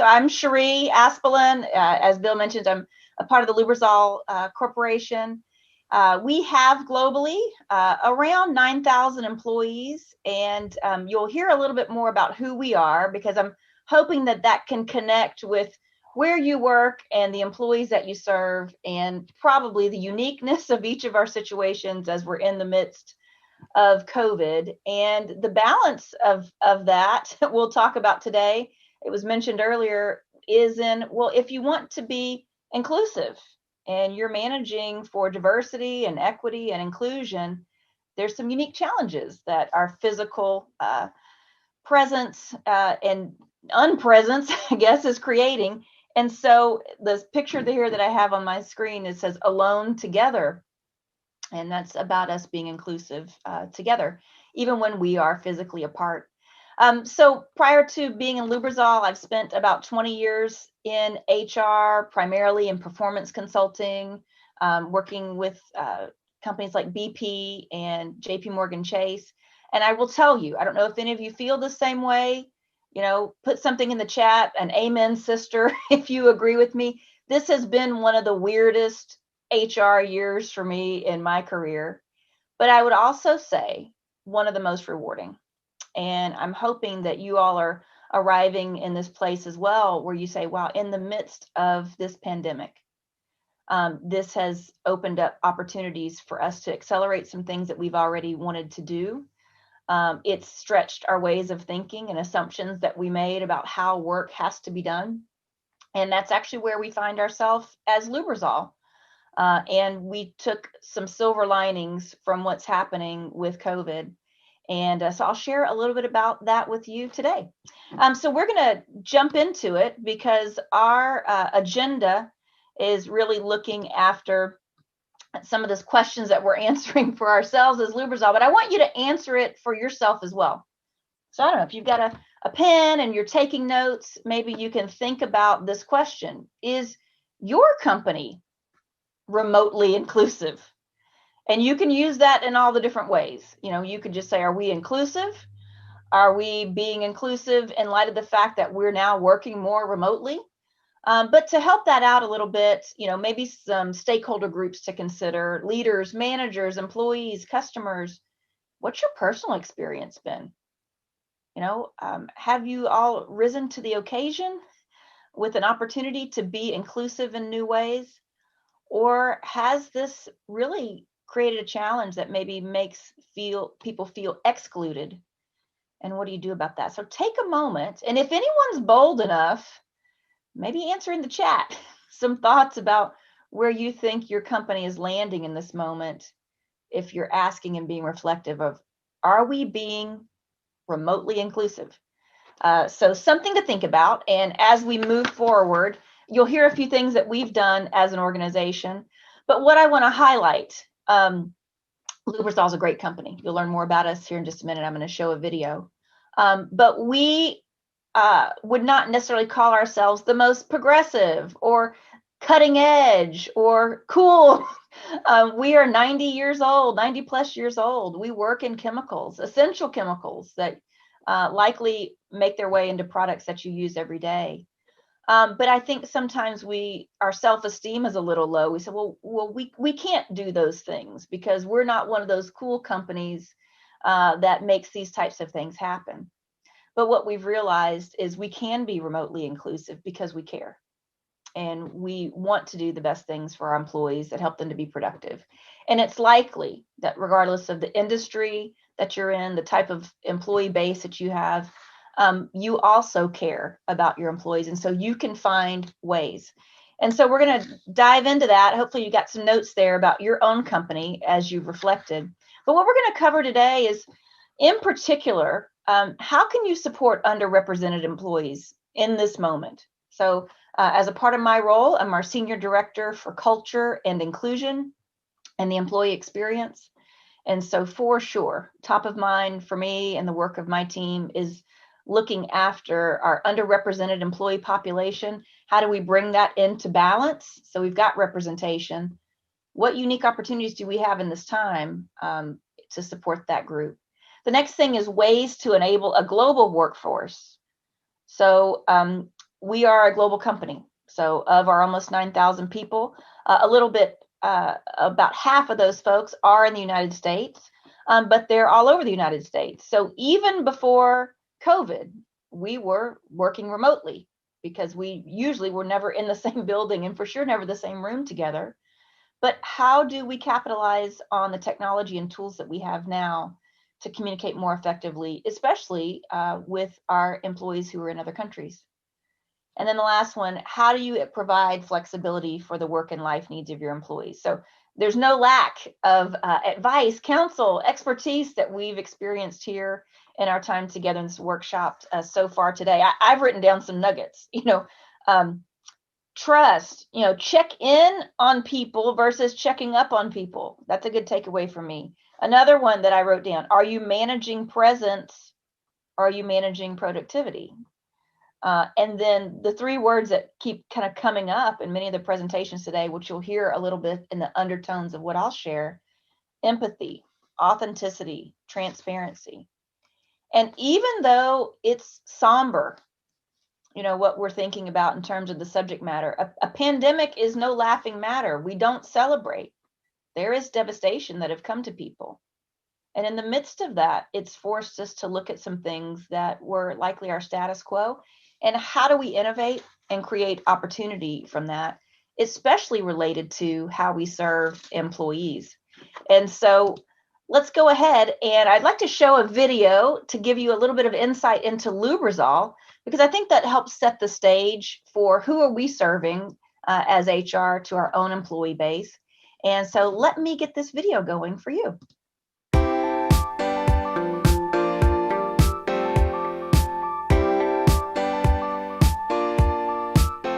So I'm Cheree Aspelin. As Bill mentioned, I'm a part of the Lubrizol Corporation. We have globally around 9,000 employees, and you'll hear a little bit more about who we are, because I'm hoping that that can connect with where you work and the employees that you serve, and probably the uniqueness of each of our situations as we're in the midst of COVID, and the balance of that we'll talk about today. It was mentioned earlier, is in, well, if you want to be inclusive and you're managing for diversity and equity and inclusion, there's some unique challenges that our physical presence and unpresence, I guess, is creating. And so the picture here that I have on my screen, it says "Alone Together." And that's about us being inclusive together, even when we are physically apart. So prior to being in Lubrizol, I've spent about 20 years in HR, primarily in performance consulting, working with companies like BP and JP Morgan Chase. And I will tell you, I don't know if any of you feel the same way. You know, put something in the chat, an amen, sister, if you agree with me. This has been one of the weirdest HR years for me in my career, but I would also say one of the most rewarding. And I'm hoping that you all are arriving in this place as well, where you say, wow, in the midst of this pandemic, this has opened up opportunities for us to accelerate some things that we've already wanted to do. It's stretched our ways of thinking and assumptions that we made about how work has to be done. And that's actually where we find ourselves as Lubrizol. And we took some silver linings from what's happening with COVID. And so I'll share a little bit about that with you today. So we're going to jump into it, because our agenda is really looking after some of these questions that we're answering for ourselves as Lubrizol, but I want you to answer it for yourself as well. So I don't know if you've got a pen and you're taking notes, maybe you can think about this question. Is your company remotely inclusive? And you can use that in all the different ways. You know, you could just say, are we inclusive? Are we being inclusive in light of the fact that we're now working more remotely? But to help that out a little bit, you know, maybe some stakeholder groups to consider: leaders, managers, employees, customers. What's your personal experience been? You know, have you all risen to the occasion with an opportunity to be inclusive in new ways? Or has this really created a challenge that maybe makes people feel excluded? And what do you do about that? So take a moment, and if anyone's bold enough, maybe answer in the chat some thoughts about where you think your company is landing in this moment, if you're asking and being reflective of, are we being remotely inclusive? So something to think about. And as we move forward, you'll hear a few things that we've done as an organization. But what I want to highlight, Lubrizol is a great company. You'll learn more about us here in just a minute. I'm going to show a video. But we would not necessarily call ourselves the most progressive or cutting edge or cool. We are 90 years old, 90 plus years old. We work in chemicals, essential chemicals that likely make their way into products that you use every day. But I think sometimes our self-esteem is a little low. We say, well, we can't do those things because we're not one of those cool companies that makes these types of things happen. But what we've realized is we can be remotely inclusive because we care. And we want to do the best things for our employees that help them to be productive. And it's likely that regardless of the industry that you're in, the type of employee base that you have, you also care about your employees. And so you can find ways. And so we're going to dive into that. Hopefully you got some notes there about your own company as you've reflected. But what we're going to cover today is, in particular, how can you support underrepresented employees in this moment? So as a part of my role, I'm our Senior Director for Culture and Inclusion and the Employee Experience. And so for sure, top of mind for me and the work of my team is looking after our underrepresented employee population. How do we bring that into balance? So we've got representation. What unique opportunities do we have in this time to support that group? The next thing is ways to enable a global workforce. So we are a global company. So of our almost 9,000 people, a little bit, about half of those folks are in the United States, but they're all over the United States. So even before COVID, we were working remotely because we usually were never in the same building and for sure never the same room together. But how do we capitalize on the technology and tools that we have now to communicate more effectively, especially with our employees who are in other countries? And then the last one, how do you provide flexibility for the work and life needs of your employees? So there's no lack of advice, counsel, expertise that we've experienced here in our time together in this workshop so far today. I've written down some nuggets, trust, check in on people versus checking up on people. That's a good takeaway for me. Another one that I wrote down, are you managing presence? Are you managing productivity? And then the three words that keep kind of coming up in many of the presentations today, which you'll hear a little bit in the undertones of what I'll share: empathy, authenticity, transparency. And even though it's somber, what we're thinking about in terms of the subject matter, a pandemic is no laughing matter. We don't celebrate. There is devastation that have come to people. And in the midst of that, it's forced us to look at some things that were likely our status quo. And how do we innovate and create opportunity from that, especially related to how we serve employees? And so let's go ahead, and I'd like to show a video to give you a little bit of insight into Lubrizol, because I think that helps set the stage for who are we serving as HR to our own employee base. And so let me get this video going for you.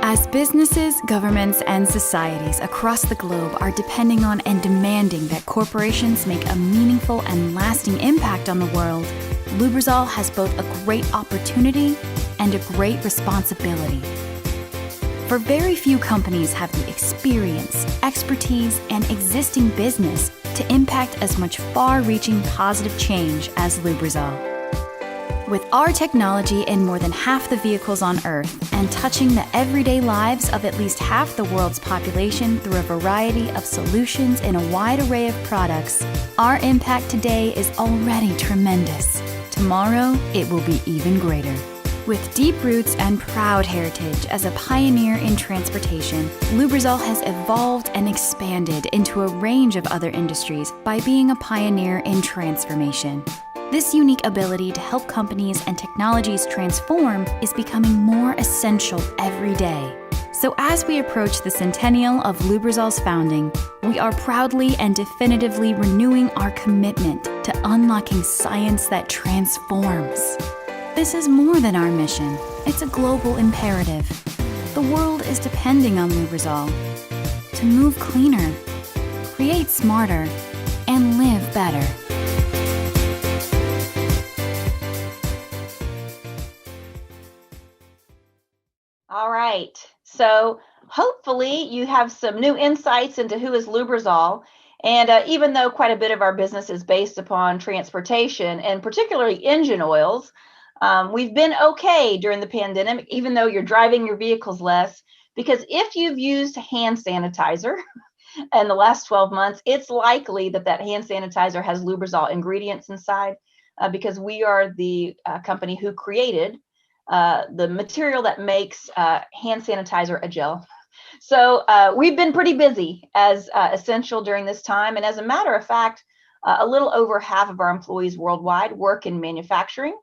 As businesses, governments, and societies across the globe are depending on and demanding that corporations make a meaningful and lasting impact on the world, Lubrizol has both a great opportunity and a great responsibility. For very few companies have the experience, expertise, and existing business to impact as much far-reaching positive change as Lubrizol. With our technology in more than half the vehicles on Earth and touching the everyday lives of at least half the world's population through a variety of solutions in a wide array of products, our impact today is already tremendous. Tomorrow, it will be even greater. With deep roots and proud heritage as a pioneer in transportation, Lubrizol has evolved and expanded into a range of other industries by being a pioneer in transformation. This unique ability to help companies and technologies transform is becoming more essential every day. So as we approach the centennial of Lubrizol's founding, we are proudly and definitively renewing our commitment to unlocking science that transforms. This is more than our mission. It's a global imperative. The world is depending on Lubrizol to move cleaner, create smarter, and live better. All right, so hopefully you have some new insights into who is Lubrizol. And even though quite a bit of our business is based upon transportation and particularly engine oils, we've been okay during the pandemic, even though you're driving your vehicles less, because if you've used hand sanitizer in the last 12 months, it's likely that that hand sanitizer has Lubrizol ingredients inside, because we are the company who created the material that makes hand sanitizer a gel. So we've been pretty busy as essential during this time. And as a matter of fact, a little over half of our employees worldwide work in manufacturing.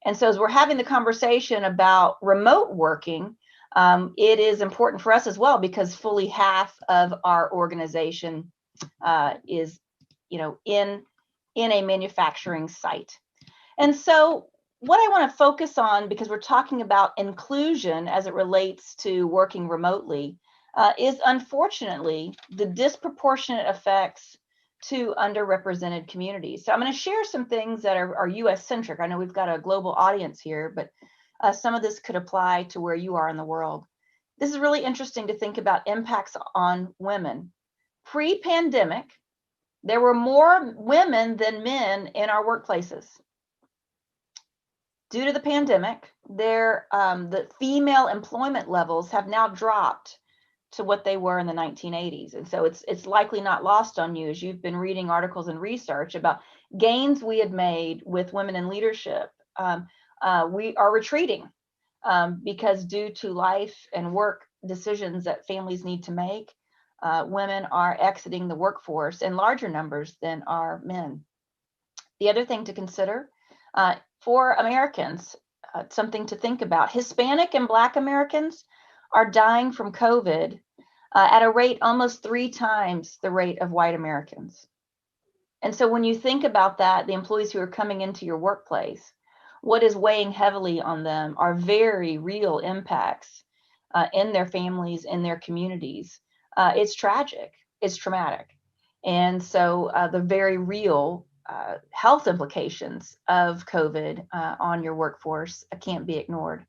And so as we're having the conversation about remote working, it is important for us as well, because fully half of our organization is, in a manufacturing site. And so what I want to focus on, because we're talking about inclusion as it relates to working remotely, is unfortunately the disproportionate effects to underrepresented communities. So I'm going to share some things that are US centric. I know we've got a global audience here, but some of this could apply to where you are in the world. This is really interesting to think about impacts on women. Pre-pandemic, there were more women than men in our workplaces. due to the pandemic, the female employment levels have now dropped to what they were in the 1980s. And so it's likely not lost on you as you've been reading articles and research about gains we had made with women in leadership. We are retreating because due to life and work decisions that families need to make, women are exiting the workforce in larger numbers than are men. The other thing to consider for Americans, something to think about, Hispanic and Black Americans are dying from COVID at a rate almost 3 times the rate of white Americans. And so when you think about that, the employees who are coming into your workplace, what is weighing heavily on them are very real impacts in their families, in their communities. It's tragic, it's traumatic. And so the very real health implications of COVID on your workforce can't be ignored.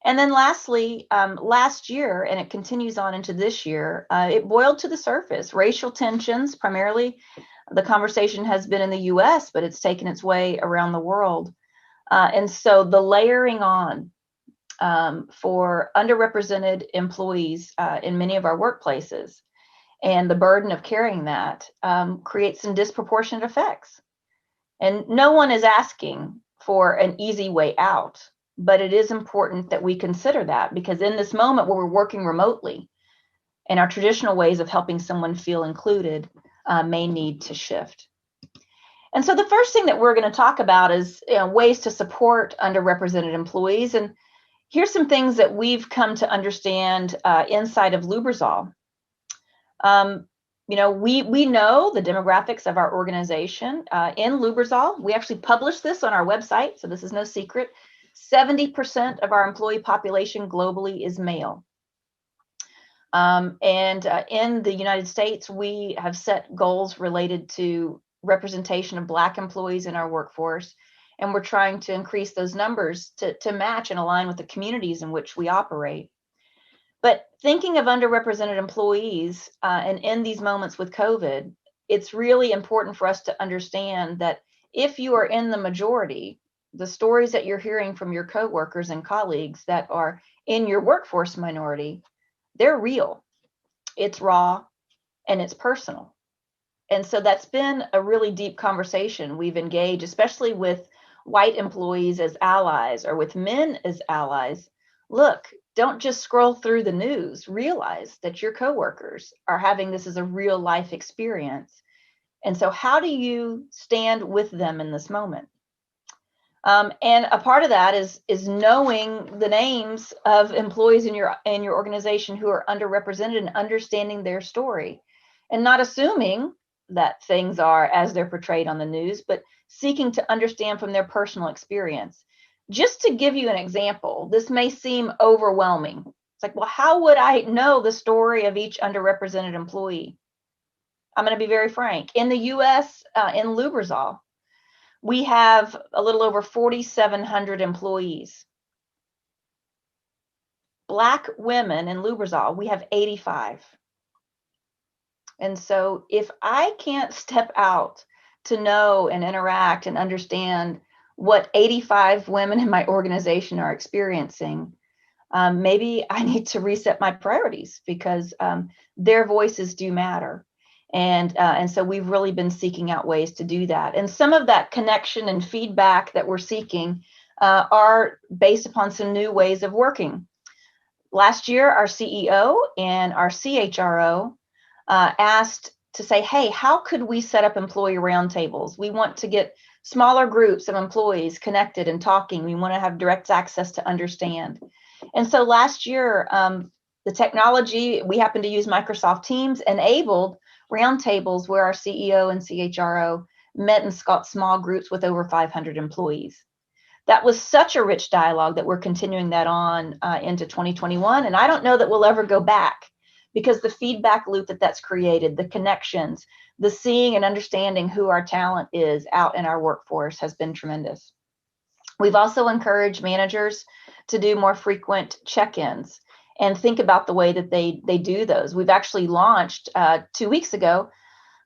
And then lastly, last year, and it continues on into this year, it boiled to the surface. Racial tensions, primarily the conversation has been in the US, but it's taken its way around the world. And so the layering on for underrepresented employees in many of our workplaces and the burden of carrying that creates some disproportionate effects. And no one is asking for an easy way out, but it is important that we consider that, because in this moment where we're working remotely and our traditional ways of helping someone feel included may need to shift. And so the first thing that we're going to talk about is ways to support underrepresented employees. And here's some things that we've come to understand inside of Lubrizol. We know the demographics of our organization in Lubrizol. We actually published this on our website, so this is no secret. 70% of our employee population globally is male. And in the United States, we have set goals related to representation of Black employees in our workforce, and we're trying to increase those numbers to match and align with the communities in which we operate. But thinking of underrepresented employees and in these moments with COVID, it's really important for us to understand that if you are in the majority, the stories that you're hearing from your coworkers and colleagues that are in your workforce minority, they're real, it's raw, and it's personal. And so that's been a really deep conversation we've engaged, especially with white employees as allies or with men as allies. Look, don't just scroll through the news. Realize that your coworkers are having this as a real life experience. And so how do you stand with them in this moment? And a part of that is knowing the names of employees in your organization who are underrepresented and understanding their story, and not assuming that things are as they're portrayed on the news, but seeking to understand from their personal experience. Just to give you an example, this may seem overwhelming. It's like, well, how would I know the story of each underrepresented employee? I'm going to be very frank. In the US, in Lubrizol, we have a little over 4,700 employees. Black women in Lubrizol, we have 85. And so if I can't step out to know and interact and understand what 85 women in my organization are experiencing, maybe I need to reset my priorities, because their voices do matter. And so we've really been seeking out ways to do that. And some of that connection and feedback that we're seeking are based upon some new ways of working. Last year, our CEO and our CHRO asked to say, hey, how could we set up employee roundtables? We want to get smaller groups of employees connected and talking. We want to have direct access to understand. And so last year, the technology, we happened to use Microsoft Teams, enabled roundtables where our CEO and CHRO met in small groups with over 500 employees. That was such a rich dialogue that we're continuing that on into 2021. And I don't know that we'll ever go back, because the feedback loop that's created, the connections, the seeing and understanding who our talent is out in our workforce has been tremendous. We've also encouraged managers to do more frequent check-ins and think about the way that they do those. We've actually launched 2 weeks ago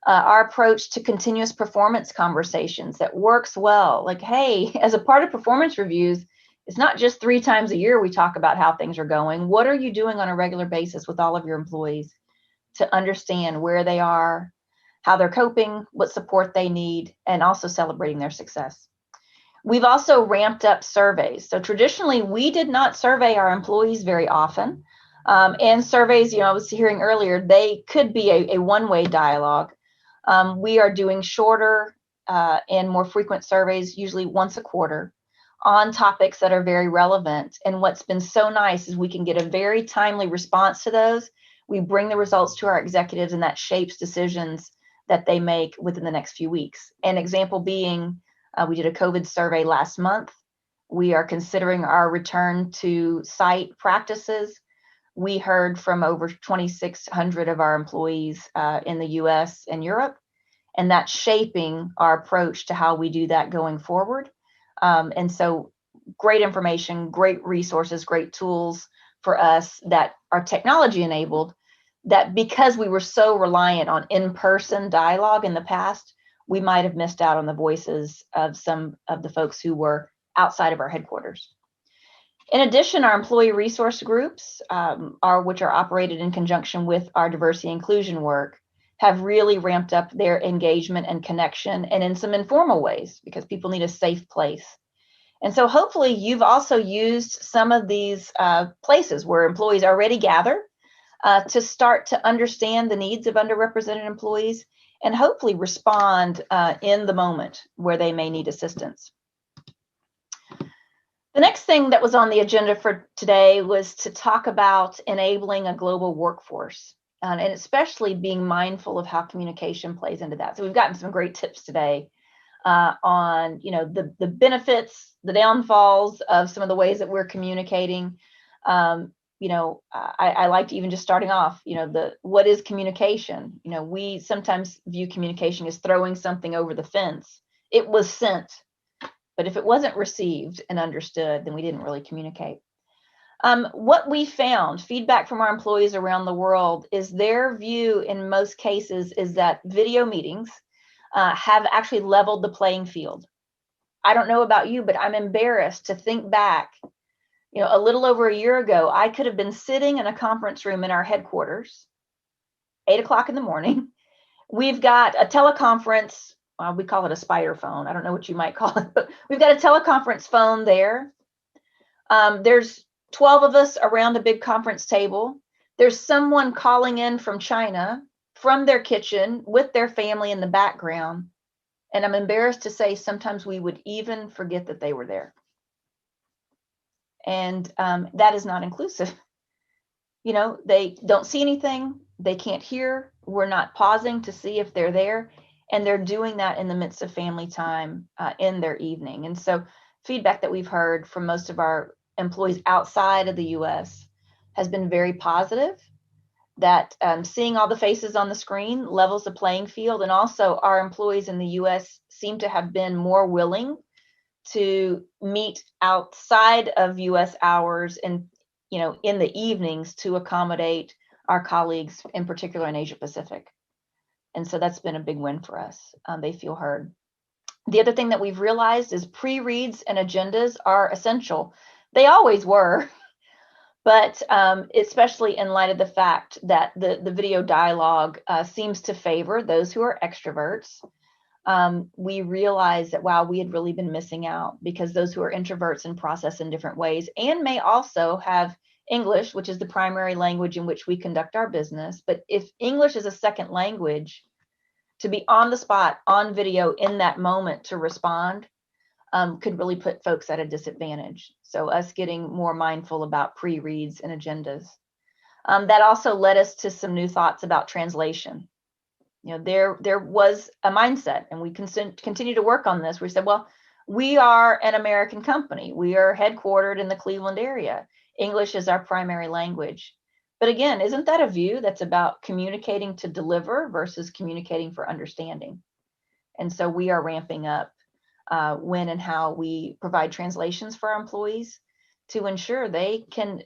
Our approach to continuous performance conversations that works well. Like, hey, as a part of performance reviews, it's not just 3 times a year we talk about how things are going. What are you doing on a regular basis with all of your employees to understand where they are, how they're coping, what support they need, and also celebrating their success? We've also ramped up surveys. So traditionally, we did not survey our employees very often. And surveys, I was hearing earlier, they could be a one-way dialogue. We are doing shorter and more frequent surveys, usually once a quarter, on topics that are very relevant. And what's been so nice is we can get a very timely response to those. We bring the results to our executives, and that shapes decisions that they make within the next few weeks. An example being, we did a COVID survey last month. We are considering our return to site practices. We heard from over 2,600 of our employees in the US and Europe, and that's shaping our approach to how we do that going forward. And so great information, great resources, great tools for us that are technology enabled, that because we were so reliant on in-person dialogue in the past, we might have missed out on the voices of some of the folks who were outside of our headquarters. In addition, our employee resource groups, which are operated in conjunction with our diversity inclusion work, have really ramped up their engagement and connection, and in some informal ways, because people need a safe place. And so hopefully you've also used some of these places where employees already gather to start to understand the needs of underrepresented employees and hopefully respond in the moment where they may need assistance. The next thing that was on the agenda for today was to talk about enabling a global workforce, and especially being mindful of how communication plays into that. So we've gotten some great tips today on the benefits, the downfalls of some of the ways that we're communicating. I liked even just starting off, what is communication? We sometimes view communication as throwing something over the fence. It was sent, but if it wasn't received and understood, then we didn't really communicate. What we found, feedback from our employees around the world, is their view in most cases is that video meetings have actually leveled the playing field. I don't know about you, but I'm embarrassed to think back. A little over a year ago, I could have been sitting in a conference room in our headquarters, 8 o'clock in the morning. We've got a teleconference. We call it a spider phone. I don't know what you might call it, but we've got a teleconference phone there. There's 12 of us around a big conference table. There's someone calling in from China, from their kitchen, with their family in the background. And I'm embarrassed to say sometimes we would even forget that they were there. And that is not inclusive. They don't see anything. They can't hear. We're not pausing to see if they're there. And they're doing that in the midst of family time in their evening. And so feedback that we've heard from most of our employees outside of the US has been very positive, that seeing all the faces on the screen levels the playing field. And also our employees in the US seem to have been more willing to meet outside of US hours and, in the evenings to accommodate our colleagues, in particular in Asia Pacific. And so that's been a big win for us. They feel heard. The other thing that we've realized is pre-reads and agendas are essential. They always were, but especially in light of the fact that the video dialogue seems to favor those who are extroverts. We realized that, wow, we had really been missing out, because those who are introverts and process in different ways and may also have English, which is the primary language in which we conduct our business. But if English is a second language, to be on the spot, on video in that moment to respond could really put folks at a disadvantage. So us getting more mindful about pre-reads and agendas. That also led us to some new thoughts about translation. There was a mindset, and we continue to work on this. We said, well, we are an American company. We are headquartered in the Cleveland area. English is our primary language. But again, isn't that a view that's about communicating to deliver versus communicating for understanding? And so we are ramping up when and how we provide translations for our employees to ensure they can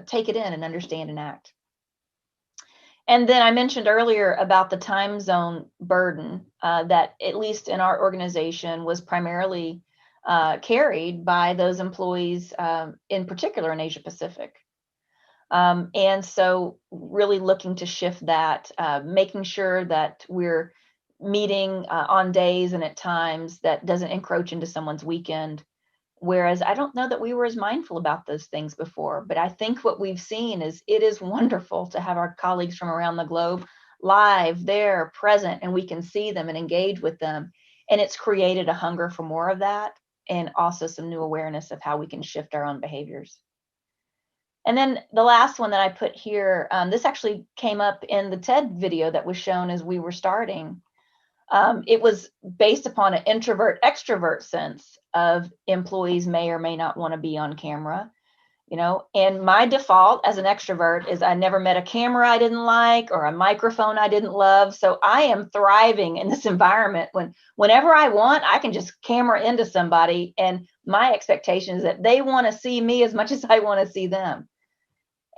take it in and understand and act. And then I mentioned earlier about the time zone burden that, at least in our organization, was primarily carried by those employees, in particular in Asia Pacific. And so really looking to shift that, making sure that we're meeting on days and at times that doesn't encroach into someone's weekend. Whereas I don't know that we were as mindful about those things before, but I think what we've seen is it is wonderful to have our colleagues from around the globe live, there, present, and we can see them and engage with them. And it's created a hunger for more of that, and also some new awareness of how we can shift our own behaviors. And then the last one that I put here, this actually came up in the TED video that was shown as we were starting. It was based upon an introvert extrovert sense of employees may or may not want to be on camera, and my default as an extrovert is I never met a camera I didn't like or a microphone I didn't love. So I am thriving in this environment whenever I want, I can just camera into somebody, and my expectation is that they want to see me as much as I want to see them.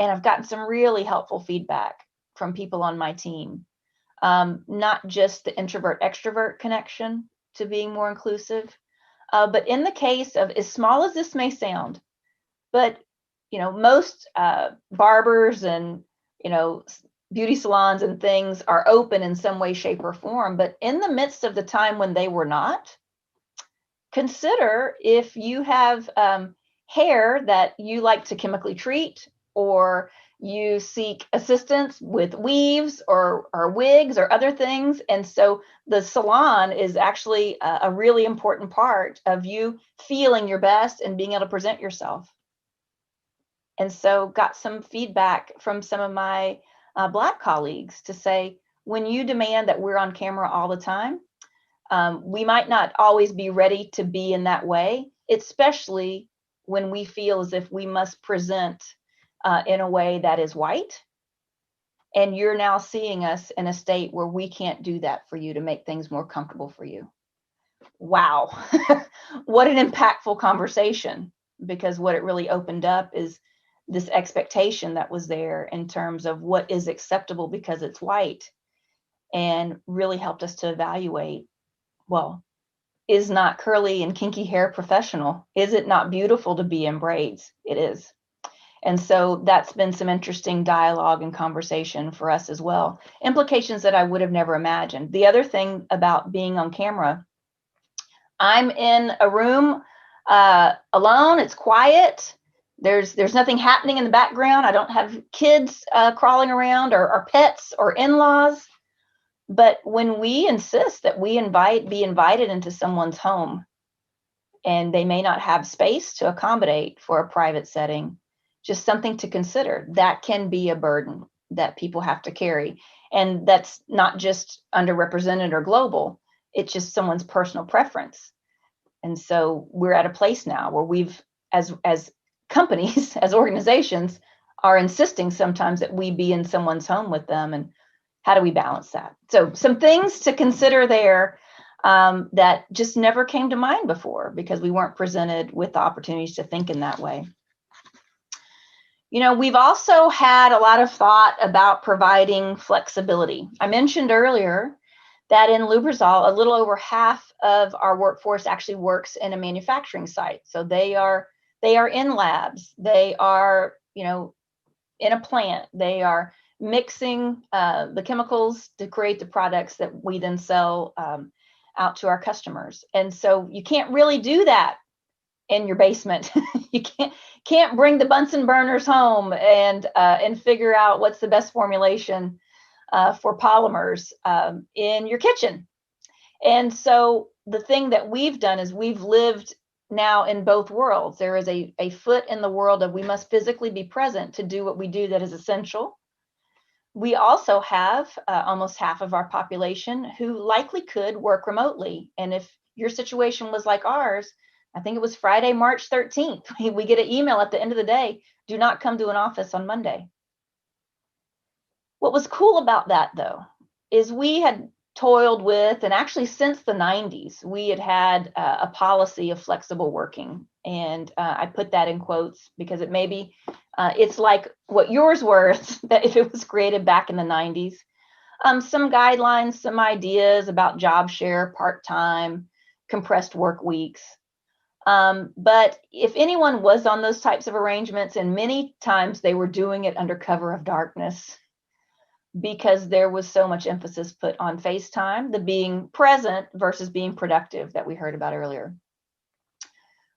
And I've gotten some really helpful feedback from people on my team. Not just the introvert extrovert connection to being more inclusive, but in the case of, as small as this may sound, but most barbers and beauty salons and things are open in some way, shape, or form. But in the midst of the time when they were not, consider if you have hair that you like to chemically treat, or you seek assistance with weaves or wigs or other things. And so the salon is actually a really important part of you feeling your best and being able to present yourself. And so got some feedback from some of my Black colleagues to say, when you demand that we're on camera all the time, we might not always be ready to be in that way, especially when we feel as if we must present in a way that is white. And you're now seeing us in a state where we can't do that for you to make things more comfortable for you. Wow. What an impactful conversation, because what it really opened up is this expectation that was there in terms of what is acceptable because it's white, and really helped us to evaluate, well, is not curly and kinky hair professional? Is it not beautiful to be in braids? It is. And so that's been some interesting dialogue and conversation for us as well. Implications that I would have never imagined. The other thing about being on camera, I'm in a room alone. It's quiet. There's nothing happening in the background. I don't have kids crawling around, or pets or in-laws. But when we insist that we be invited into someone's home, and they may not have space to accommodate for a private setting, just something to consider. That can be a burden that people have to carry. And that's not just underrepresented or global. It's just someone's personal preference. And so we're at a place now where we've, as companies, as organizations, are insisting sometimes that we be in someone's home with them. And how do we balance that? So some things to consider there that just never came to mind before, because we weren't presented with the opportunities to think in that way. We've also had a lot of thought about providing flexibility. I mentioned earlier that in Lubrizol, a little over half of our workforce actually works in a manufacturing site. So they are in labs. They are, in a plant. They are mixing the chemicals to create the products that we then sell out to our customers. And so you can't really do that in your basement. You can't bring the Bunsen burners home and figure out what's the best formulation for polymers in your kitchen. And so the thing that we've done is we've lived now in both worlds. There is a foot in the world of we must physically be present to do what we do that is essential. We also have almost half of our population who likely could work remotely. And if your situation was like ours, I think it was Friday, March 13th, we get an email at the end of the day, do not come to an office on Monday. What was cool about that, though, is we had toiled with, and actually since the 90s, we had a policy of flexible working. And I put that in quotes because it maybe It's like what yours were, that if it was created back in the 90s. Some guidelines, some ideas about job share, part-time, compressed work weeks. But if anyone was on those types of arrangements, and many times they were doing it under cover of darkness, because there was so much emphasis put on FaceTime, the being present versus being productive that we heard about earlier.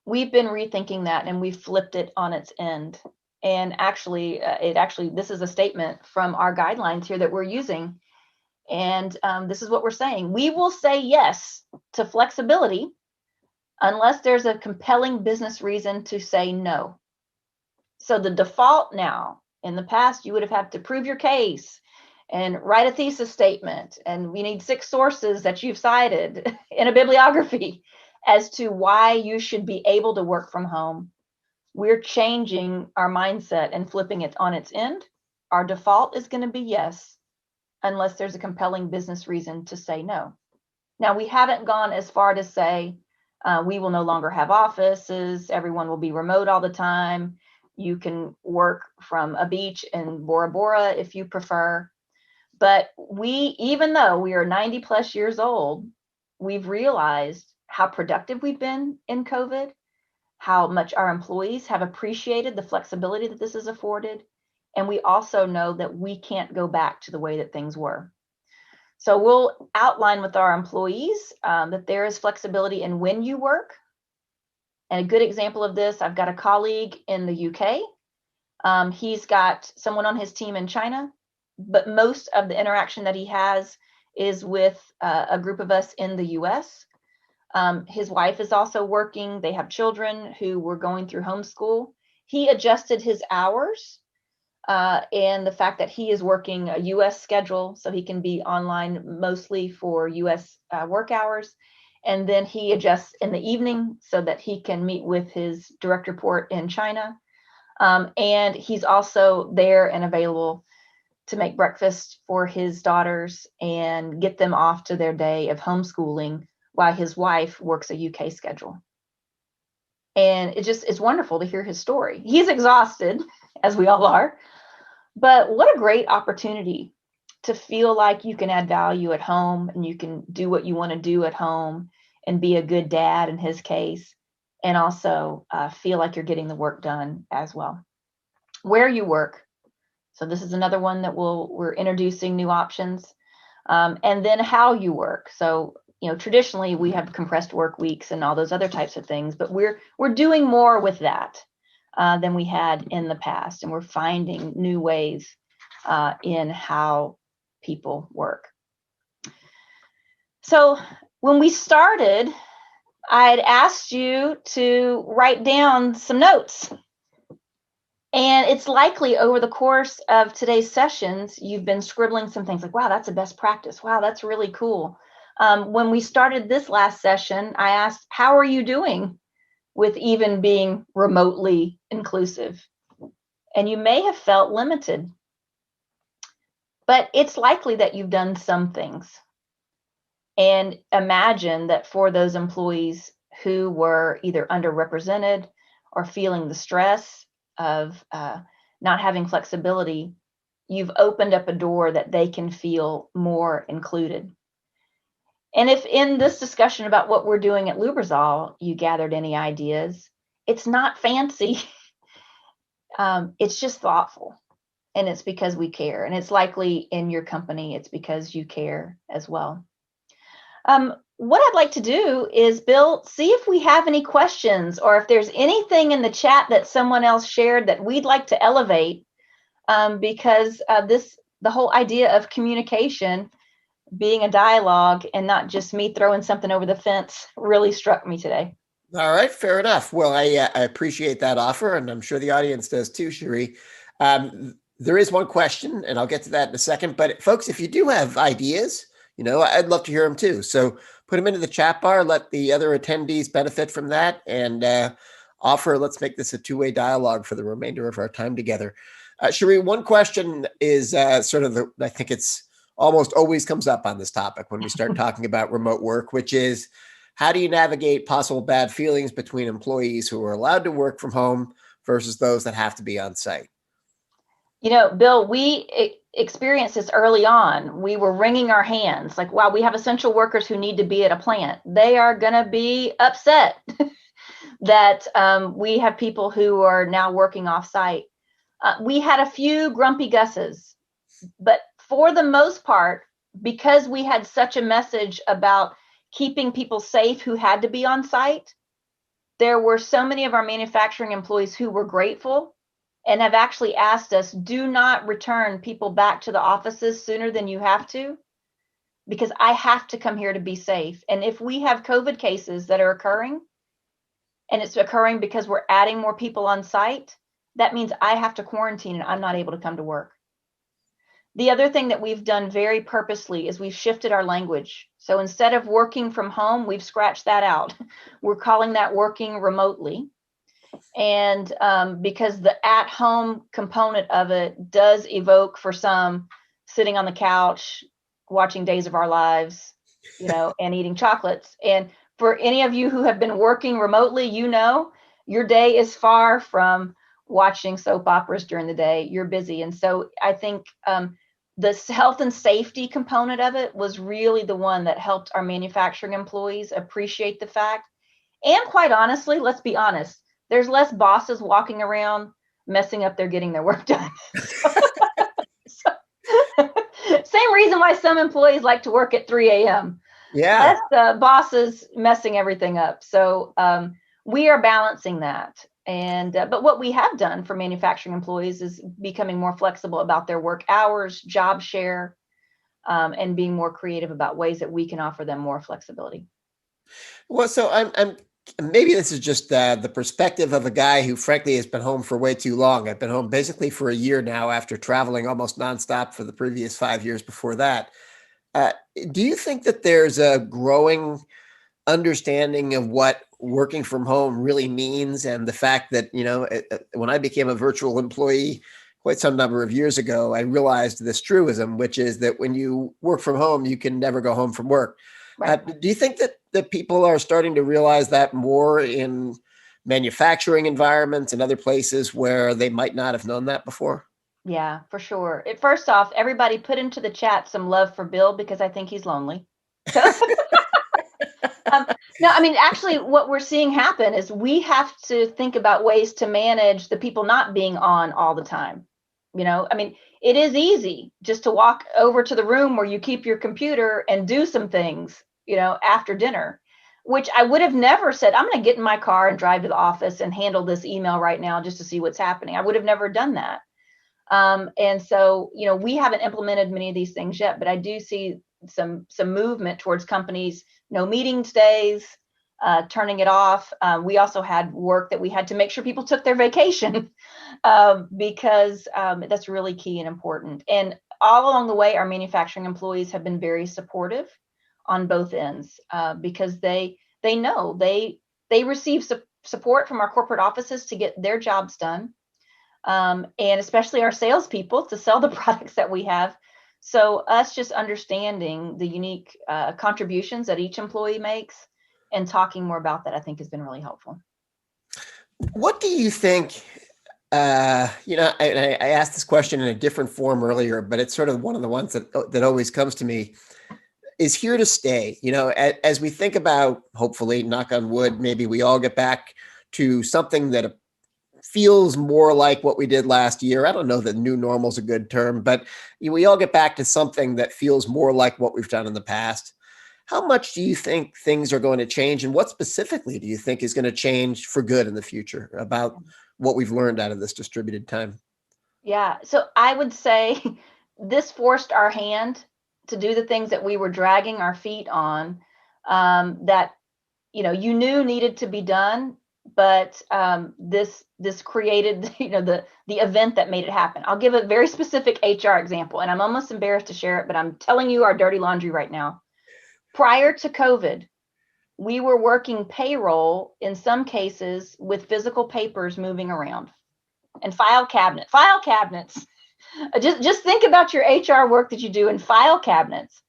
We've been rethinking that, and we flipped it on its end. And actually, this is a statement from our guidelines here that we're using. And this is what we're saying. We will say yes to flexibility unless there's a compelling business reason to say no. So the default now, in the past, you would have had to prove your case and write a thesis statement, and we need 6 sources that you've cited in a bibliography as to why you should be able to work from home. We're changing our mindset and flipping it on its end. Our default is going to be yes, unless there's a compelling business reason to say no. Now, we haven't gone as far to say we will no longer have offices, everyone will be remote all the time. You can work from a beach in Bora Bora if you prefer. But even though we are 90 plus years old, we've realized how productive we've been in COVID, how much our employees have appreciated the flexibility that this has afforded. And we also know that we can't go back to the way that things were. So we'll outline with our employees that there is flexibility in when you work. And a good example of this, I've got a colleague in the UK. He's got someone on his team in China, but most of the interaction that he has is with a group of us in the US. His wife is also working. They have children who were going through homeschool. He adjusted his hours and the fact that he is working a US schedule, so he can be online mostly for US work hours. And then he adjusts in the evening so that he can meet with his direct report in China. And he's also there and available to make breakfast for his daughters and get them off to their day of homeschooling while his wife works a UK schedule. And it's wonderful to hear his story. He's exhausted, as we all are, but what a great opportunity to feel like you can add value at home and you can do what you want to do at home and be a good dad in his case, and also feel like you're getting the work done as well. Where you work. So this is another one that we're introducing new options. And then how you work. So, traditionally we have compressed work weeks and all those other types of things, but we're doing more with that than we had in the past. And we're finding new ways in how people work. So when we started, I had asked you to write down some notes. And it's likely over the course of today's sessions, you've been scribbling some things like, wow, that's a best practice. Wow, that's really cool. When we started this last session, I asked, how are you doing with even being remotely inclusive? And you may have felt limited, but it's likely that you've done some things. And imagine that for those employees who were either underrepresented or feeling the stress of not having flexibility, you've opened up a door that they can feel more included. And if in this discussion about what we're doing at Lubrizol, you gathered any ideas, it's not fancy. It's just thoughtful. And it's because we care. And it's likely in your company, it's because you care as well. What I'd like to do is, Bill, see if we have any questions or if there's anything in the chat that someone else shared that we'd like to elevate, because the whole idea of communication being a dialogue and not just me throwing something over the fence really struck me today. All right, fair enough. Well, I appreciate that offer, and I'm sure the audience does too, Cheree. There is one question, and I'll get to that in a second. But folks, if you do have ideas, I'd love to hear them too. So put them into the chat bar, let the other attendees benefit from that, and let's make this a two-way dialogue for the remainder of our time together. Cheree, one question is I think it's almost always comes up on this topic when we start talking about remote work, which is, how do you navigate possible bad feelings between employees who are allowed to work from home versus those that have to be on site? Bill, we experienced this early on. We were wringing our hands like, wow, we have essential workers who need to be at a plant. They are going to be upset that we have people who are now working off site. We had a few grumpy Gusses, but for the most part, because we had such a message about keeping people safe who had to be on site, there were so many of our manufacturing employees who were grateful and have actually asked us, do not return people back to the offices sooner than you have to, because I have to come here to be safe. And if we have COVID cases that are occurring, and it's occurring because we're adding more people on site, that means I have to quarantine and I'm not able to come to work. The other thing that we've done very purposely is we've shifted our language. So instead of working from home, we've scratched that out. We're calling that working remotely. And because the at-home component of it does evoke for some sitting on the couch, watching Days of Our Lives, and eating chocolates. And for any of you who have been working remotely, your day is far from watching soap operas during the day. You're busy. And so I think the health and safety component of it was really the one that helped our manufacturing employees appreciate the fact. And quite honestly, let's be honest, there's less bosses walking around messing up getting their work done. Same reason why some employees like to work at 3 a.m. Yeah. Less bosses messing everything up. So we are balancing that. And but what we have done for manufacturing employees is becoming more flexible about their work hours, job share, and being more creative about ways that we can offer them more flexibility. Well, so I'm maybe this is just the perspective of a guy who frankly has been home for way too long. I've been home basically for a year now after traveling almost nonstop for the previous 5 years before that. Do you think that there's a growing understanding of what working from home really means, and the fact that, when I became a virtual employee quite some number of years ago, I realized this truism, which is that when you work from home, you can never go home from work. Right. Do you think that people are starting to realize that more in manufacturing environments and other places where they might not have known that before? Yeah, for sure. First off, everybody put into the chat some love for Bill because I think he's lonely. No, I mean, actually, what we're seeing happen is we have to think about ways to manage the people not being on all the time. I mean, it is easy just to walk over to the room where you keep your computer and do some things, after dinner, which I would have never said, I'm going to get in my car and drive to the office and handle this email right now just to see what's happening. I would have never done that. And so, we haven't implemented many of these things yet, but I do see some movement towards companies, no meetings days, turning it off. We also had work that we had to make sure people took their vacation because that's really key and important. And all along the way, our manufacturing employees have been very supportive on both ends because they know they receive support from our corporate offices to get their jobs done. And especially our salespeople to sell the products that we have. So us just understanding the unique contributions that each employee makes and talking more about that, I think, has been really helpful. What do you think? I asked this question in a different form earlier, but it's sort of one of the ones that always comes to me. Is here to stay. As we think about, hopefully, knock on wood, maybe we all get back to something that feels more like what we did last year. I don't know that new normal is a good term, but we all get back to something that feels more like what we've done in the past. How much do you think things are going to change, and what specifically do you think is going to change for good in the future about what we've learned out of this distributed time? Yeah, so I would say this forced our hand to do the things that we were dragging our feet on, that you knew needed to be done, but this created the event that made it happen. I'll give a very specific HR example, and I'm almost embarrassed to share it, but I'm telling you our dirty laundry right now. Prior to COVID, we were working payroll in some cases with physical papers moving around and file cabinets. Just think about your HR work that you do in file cabinets.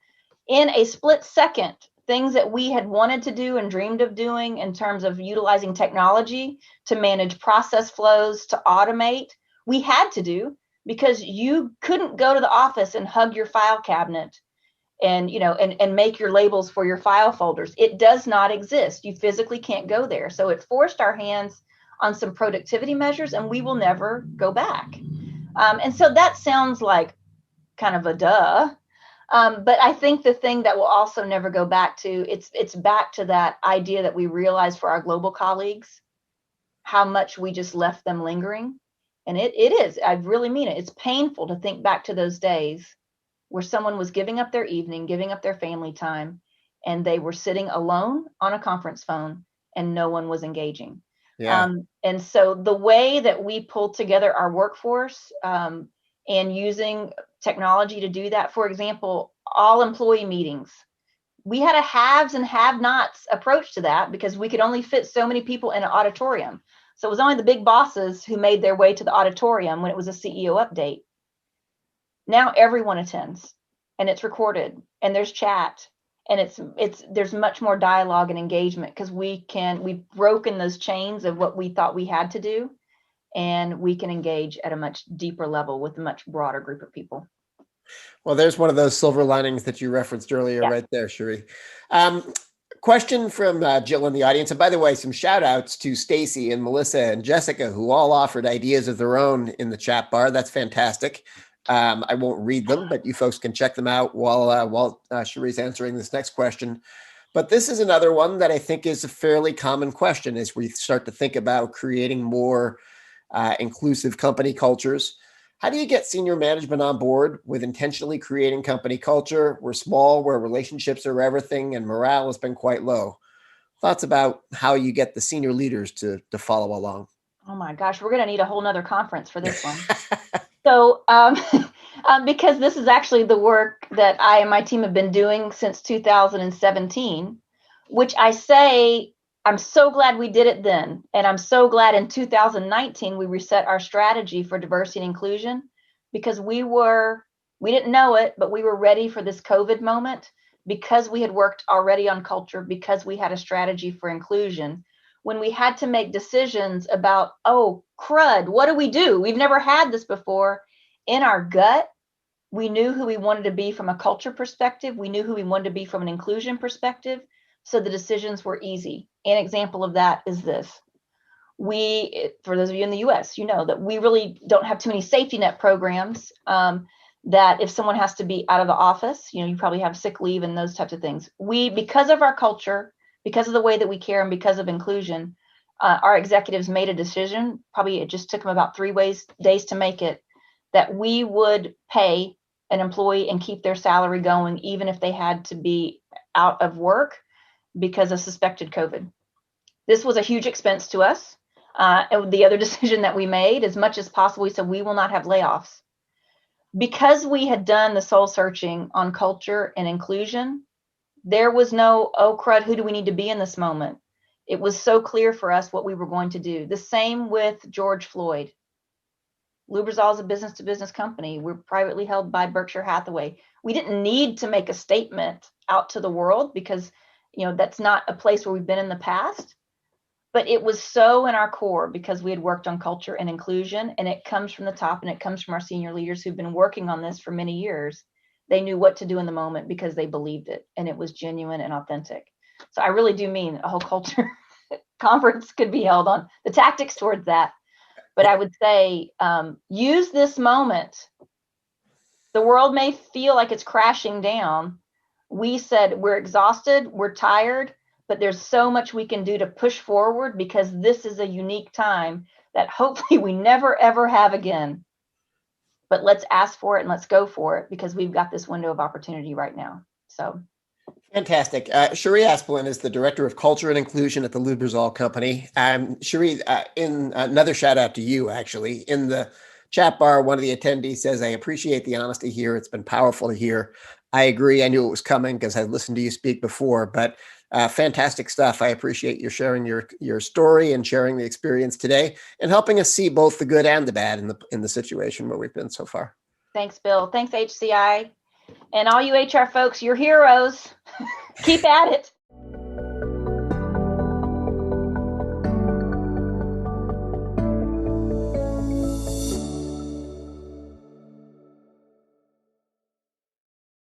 In a split second, things that we had wanted to do and dreamed of doing in terms of utilizing technology to manage process flows, to automate, we had to do, because you couldn't go to the office and hug your file cabinet and and make your labels for your file folders. It does not exist. You physically can't go there. So it forced our hands on some productivity measures, and we will never go back. And so that sounds like kind of a duh. But I think the thing that we'll also never go back to, it's back to that idea that we realize for our global colleagues, how much we just left them lingering. And it is, I really mean it. It's painful to think back to those days where someone was giving up their evening, giving up their family time, and they were sitting alone on a conference phone and no one was engaging. Yeah. And so the way that we pulled together our workforce, and using technology to do that, for example, all employee meetings, we had a haves and have-nots approach to that because we could only fit so many people in an auditorium. So it was only the big bosses who made their way to the auditorium when it was a CEO update. Now everyone attends, and it's recorded, and there's chat, and there's much more dialogue and engagement because we've broken those chains of what we thought we had to do, and we can engage at a much deeper level with a much broader group of people. Well, there's one of those silver linings that you referenced earlier, right there, Cheree. Question from Jill in the audience. And by the way, some shout outs to Stacy and Melissa and Jessica, who all offered ideas of their own in the chat bar. That's fantastic. I won't read them, but you folks can check them out while Cheree's answering this next question. But this is another one that I think is a fairly common question as we start to think about creating more inclusive company cultures. How do you get senior management on board with intentionally creating company culture? We're small, where relationships are everything, and morale has been quite low. Thoughts about how you get the senior leaders to follow along? Oh my gosh, we're going to need a whole nother conference for this one. So, because this is actually the work that I and my team have been doing since 2017, which I say, I'm so glad we did it then. And I'm so glad in 2019, we reset our strategy for diversity and inclusion, because we didn't know it, but we were ready for this COVID moment because we had worked already on culture, because we had a strategy for inclusion. When we had to make decisions about, oh, crud, what do we do? We've never had this before. In our gut, we knew who we wanted to be from a culture perspective. We knew who we wanted to be from an inclusion perspective. So the decisions were easy. An example of that is this. For those of you in the US, you know that we really don't have too many safety net programs, that if someone has to be out of the office, you probably have sick leave and those types of things. Because of our culture, because of the way that we care, and because of inclusion, our executives made a decision, probably it just took them about 3 days to make it, that we would pay an employee and keep their salary going, even if they had to be out of work because of suspected COVID. This was a huge expense to us. And the other decision that we made, as much as possible, we said we will not have layoffs. Because we had done the soul searching on culture and inclusion, there was no, oh crud, who do we need to be in this moment? It was so clear for us what we were going to do. The same with George Floyd. Lubrizol is a business-to-business company. We're privately held by Berkshire Hathaway. We didn't need to make a statement out to the world because, that's not a place where we've been in the past. But it was so in our core because we had worked on culture and inclusion, and it comes from the top, and it comes from our senior leaders who've been working on this for many years. They knew what to do in the moment because they believed it, and it was genuine and authentic. So I really do mean a whole culture conference could be held on the tactics towards that. But I would say, use this moment. The world may feel like it's crashing down. We said we're exhausted, we're tired, but there's so much we can do to push forward because this is a unique time that hopefully we never, ever have again. But let's ask for it and let's go for it because we've got this window of opportunity right now. So. Fantastic. Cheree Aspelin is the Director of Culture and Inclusion at the Lubrizol Company. Cheree, in another shout out to you, actually. In the chat bar, one of the attendees says, I appreciate the honesty here. It's been powerful to hear. I agree. I knew it was coming because I listened to you speak before, but fantastic stuff. I appreciate you sharing your story and sharing the experience today and helping us see both the good and the bad in the situation where we've been so far. Thanks, Bill. Thanks, HCI. And all you HR folks, you're heroes. Keep at it.